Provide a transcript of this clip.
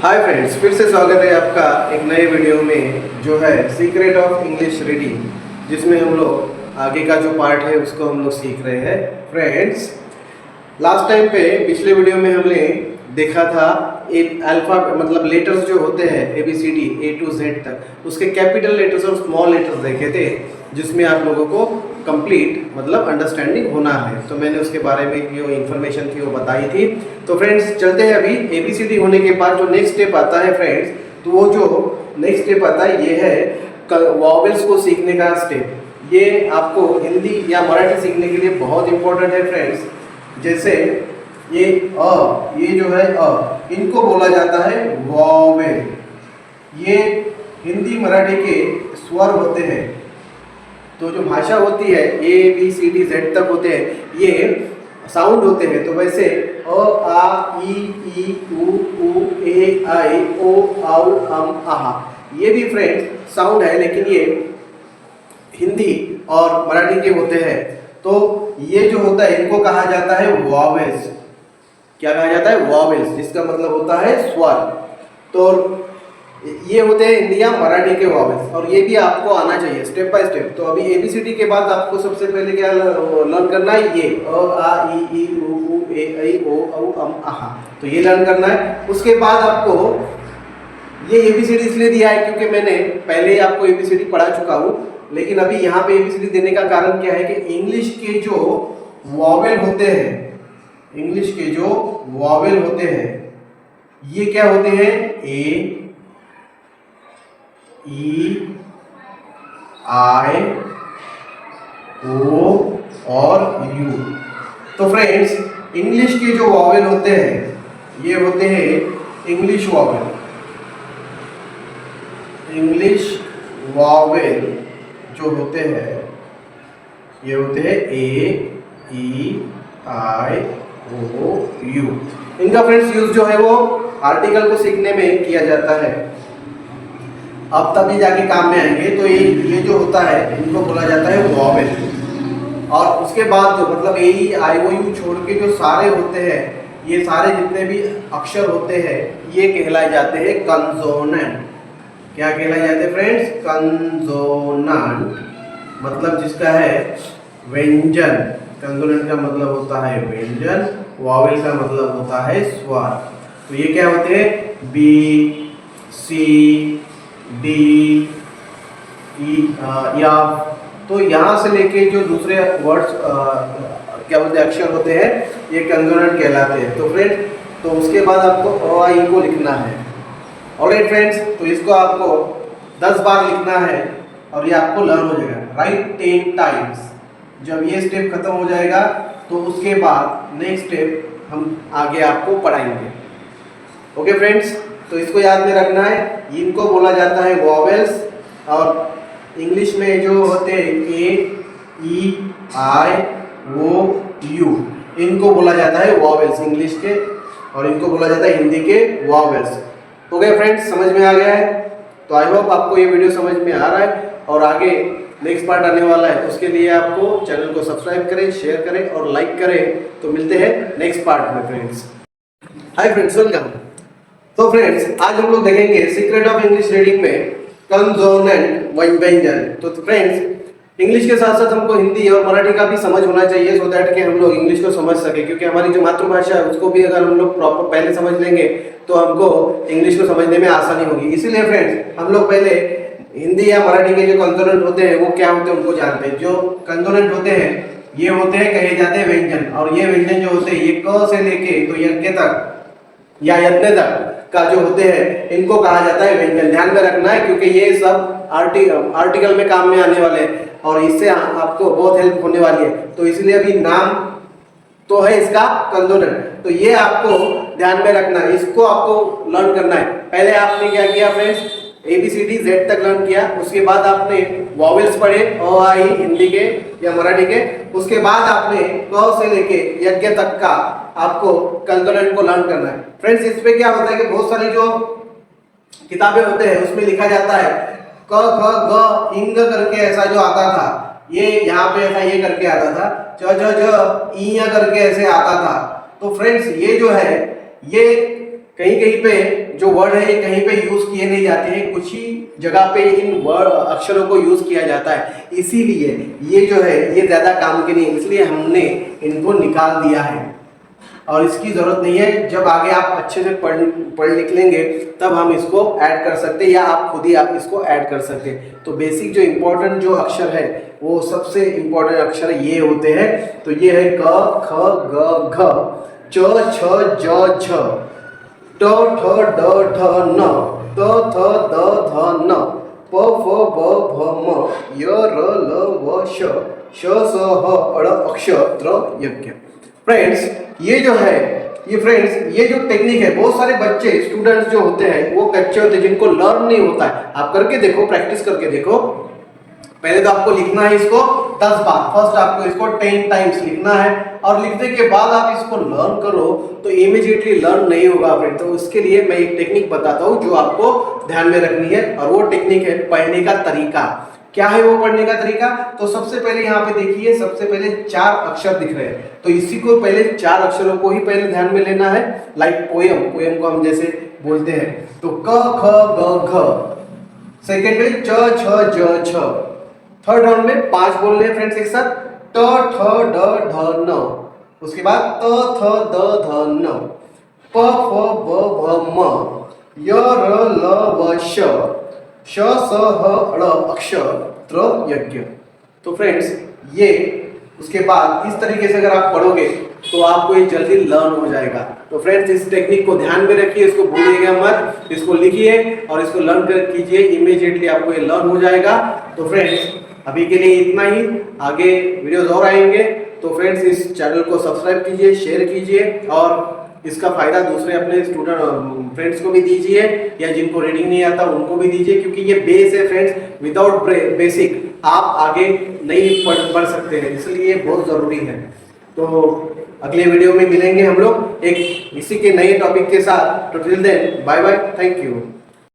Hi friends, फिर से स्वागत है आपका एक नए वीडियो में जो है सीक्रेट ऑफ इंग्लिश रीडिंग, जिसमें हम लोग आगे का जो पार्ट है उसको हम लोग सीख रहे हैं। फ्रेंड्स, लास्ट टाइम पे पिछले वीडियो में हमने देखा था एक अल्फा मतलब लेटर्स जो होते हैं ABCD A to Z तक, उसके कैपिटल लेटर्स और स्मॉल लेटर्स देखे थे, जिसमें आप लोगों को कंप्लीट मतलब अंडरस्टैंडिंग होना है। तो मैंने उसके बारे में जो इन्फॉर्मेशन थी वो बताई थी। तो फ्रेंड्स चलते हैं, अभी ABCD होने के बाद जो नेक्स्ट स्टेप आता है फ्रेंड्स, तो वो जो नेक्स्ट स्टेप आता है ये है वॉवेल्स को सीखने का स्टेप। ये आपको हिंदी या मराठी सीखने के लिए बहुत इंपॉर्टेंट है फ्रेंड्स। जैसे ये ये जो है इनको बोला जाता है वॉवेल। ये हिंदी मराठी के स्वर होते हैं। तो जो भाषा होती है ABCD Z तक होते हैं, ये साउंड होते हैं। तो वैसे अ आ ई उ ए आई ओ औ आहा, ये भी फ्रेंड्स साउंड है, लेकिन ये हिंदी और मराठी के होते हैं। तो ये जो होता है इनको कहा जाता है वॉवेल्स। क्या कहा जाता है? वॉवेल्स, जिसका मतलब होता है स्वर। तो ये होते हैं हिंदी या मराठी के वॉवेल्स, और ये भी आपको आना चाहिए स्टेप बाय स्टेप। तो अभी ABCD के बाद आपको सबसे पहले क्या लर्न करना है? ये अ आ ई उ ए ऐ ओ औ आहा, तो ये लर्न करना है। उसके बाद आपको ये ABCD इसलिए दिया है क्योंकि मैंने पहले ही आपको ABCD पढ़ा चुका हूँ, लेकिन अभी यहाँ पे ABCD देने का कारण क्या है कि इंग्लिश के जो वॉवेल होते हैं, इंग्लिश के जो वॉवेल होते हैं, ये क्या होते हैं? ए ई आई ओ और यू। तो फ्रेंड्स, इंग्लिश के जो वॉवेल होते हैं ये होते हैं इंग्लिश वॉवेल। इंग्लिश वॉवेल जो होते हैं ये होते हैं ए ई आई ओ यू। इनका फ्रेंड्स यूज जो है वो आर्टिकल को सीखने में किया जाता है। अब तभी जाके काम में आएंगे। तो ये जो होता है इनको बोला जाता है वॉवेल। और उसके बाद जो मतलब ए ई आई ओ यू छोड़ के जो सारे होते हैं, ये सारे जितने भी अक्षर होते हैं ये कहलाए जाते हैं कंसोनेंट। क्या कहलाए जाते हैं फ्रेंड्स? कंसोनेंट, मतलब जिसका है व्यंजन। कंसोनेंट का मतलब होता है व्यंजन, वॉवेल का मतलब होता है स्वर। तो ये क्या होते हैं? बी सी डी ई या। तो यहाँ से लेके जो दूसरे वर्ड्स क्या बोलते हैं अक्षर होते हैं, ये कंसोनेंट कहलाते हैं। तो फ्रेंड्स, तो उसके बाद आपको अ ई को लिखना है। ऑलराइट फ्रेंड्स, तो इसको आपको 10 बार लिखना है और ये आपको लर्न हो जाएगा। Right 10 times. जब ये स्टेप खत्म हो जाएगा तो उसके बाद नेक्स्ट स्टेप हम आगे आपको पढ़ाएंगे। ओके फ्रेंड्स, तो इसको याद में रखना है। इनको बोला जाता है वॉवेल्स, और इंग्लिश में जो होते हैं ए ई आई ओ यू, इनको बोला जाता है वॉवेल्स इंग्लिश के, और इनको बोला जाता है हिंदी के वॉवेल्स। ओके फ्रेंड्स, समझ में आ गया है? तो आई होप आपको ये वीडियो समझ में आ रहा है, और आगे नेक्स्ट पार्ट आने वाला है। उसके लिए आपको चैनल को सब्सक्राइब करें, शेयर करें और लाइक करें। तो मिलते हैं नेक्स्ट पार्ट में फ्रेंड्स। Hi friends, welcome. तो फ्रेंड्स, आज हम लोग देखेंगे सीक्रेट ऑफ इंग्लिश रीडिंग में कंसोनेंट व्यंजन। तो फ्रेंड्स, इंग्लिश के साथ साथ हमको हिंदी और मराठी का भी समझ होना चाहिए, सो दैट कि हम लोग इंग्लिश को समझ सके, क्योंकि हमारी जो मातृभाषा है उसको भी अगर हम लोग प्रॉपर पहले समझ लेंगे तो हमको इंग्लिश को समझने में आसानी होगी। इसीलिए फ्रेंड्स, हम लोग पहले हिंदी या मराठी के जो कंसोनेंट होते हैं वो क्या होते हैं उनको जानते हैं। जो कंसोनेंट होते हैं ये होते हैं कहे जाते हैं व्यंजन, और ये व्यंजन जो होते हैं ये क से लेके तो यज्ञ तक या यज्ञ तक का जो होते हैं इनको कहा जाता है व्यंजन। ध्यान में रखना है, क्योंकि ये सब आर्टिकल में काम में आने वाले हैं और इससे आपको बहुत हेल्प होने वाली है। तो इसलिए अभी नाम तो है इसका कंसोनेंट, तो ये आपको ध्यान में रखना है, इसको आपको लर्न करना है। पहले आपने क्या किया फ्रेंड्स? ABCD Z तक लर्न किया। उसके बाद आपने वॉवेल्स पढ़े, अ आ ई हिंदी के या मराठी के। उसके बाद आपने क से लेके यज्ञ तक का आपको कंसोनेंट को लर्न करना है। फ्रेंड्स, इस पे क्या होता है कि बहुत सारी जो किताबें होते हैं उसमें लिखा जाता है क ख ग इंग करके ऐसा जो आता था, ये यहाँ पे ऐसा ये करके आता था, च ज ज ई करके ऐसे आता था। तो फ्रेंड्स, ये जो है ये कहीं कहीं पे जो वर्ड है ये कहीं पे यूज किए नहीं जाते हैं, कुछ ही जगह पे इन वर्ड अक्षरों को यूज किया जाता है, इसीलिए ये जो है ये ज्यादा काम के नहीं, इसलिए हमने इनको निकाल दिया है और इसकी जरूरत नहीं है। जब आगे आप अच्छे से पढ़ लिख लेंगे तब हम इसको ऐड कर सकते हैं या आप खुद ही आप इसको ऐड कर सकते हैं। तो बेसिक जो इम्पोर्टेंट जो अक्षर है वो सबसे इम्पोर्टेंट अक्षर ये होते हैं। तो ये है क ख ग घ च छ ज झ ट ठ ड ठ न त थ द ध न प फ ब भ म य र ल व श श स ह ड़ अक्षत्र यज्ञ। फ्रेंड्स ये जो है ये जो टेक्निक है, बहुत सारे बच्चे स्टूडेंट्स जो होते हैं वो कच्चे होते हैं, जिनको लर्न नहीं होता है। आप करके देखो, प्रैक्टिस करके देखो। पहले तो आपको लिखना है इसको 10 बार, फर्स्ट आपको इसको 10 टाइम्स लिखना है और लिखने के बाद आप इसको लर्न करो तो इमीडिएटली लर्न नहीं होगा फ्रेंड। तो उसके लिए मैं एक टेक्निक बताता हूँ जो आपको ध्यान में रखनी है और वो टेक्निक है पढ़ने का तरीका। क्या है वो पढ़ने का तरीका? तो सबसे पहले यहाँ पे देखिए, सबसे पहले 4 अक्षर दिख रहे हैं, तो इसी को पहले 4 अक्षरों को ही पहले ध्यान में लेना है। लाइक पोयम को हम जैसे बोलते हैं तो क ख ग घ। सेकेंड में च छ ज छ। थर्ड राउंड में 5 बोलने हैं फ्रेंड्स एक साथ, ट ठ ड ढ न। उसके बाद त थ द ध न, प फ ब भ म, य र ल व श, श स ह ड़ अक्षत्र यज्ञ। तो फ्रेंड्स ये उसके बाद इस तरीके से अगर आप पढ़ोगे तो आपको ये जल्दी लर्न हो जाएगा। तो फ्रेंड्स इस टेक्निक को ध्यान में रखिए, इसको भूलिएगा मत, इसको लिखिए और इसको लर्न कर कीजिए, इमीडिएटली आपको ये लर्न हो जाएगा। तो फ्रेंड्स अभी के लिए इतना ही, आगे वीडियोस और आएंगे। तो फ्रेंड्स इस चैनल को सब्सक्राइब कीजिए, शेयर कीजिए और इसका फायदा दूसरे अपने स्टूडेंट फ्रेंड्स को भी दीजिए या जिनको रीडिंग नहीं आता उनको भी दीजिए, क्योंकि ये बेस है फ्रेंड्स। विदाउट बेसिक आप आगे नहीं पढ़ सकते हैं, इसलिए बहुत ज़रूरी है। तो अगले वीडियो में मिलेंगे हम लोग एक इसी के नए टॉपिक के साथ। तो till then bye bye, thank you.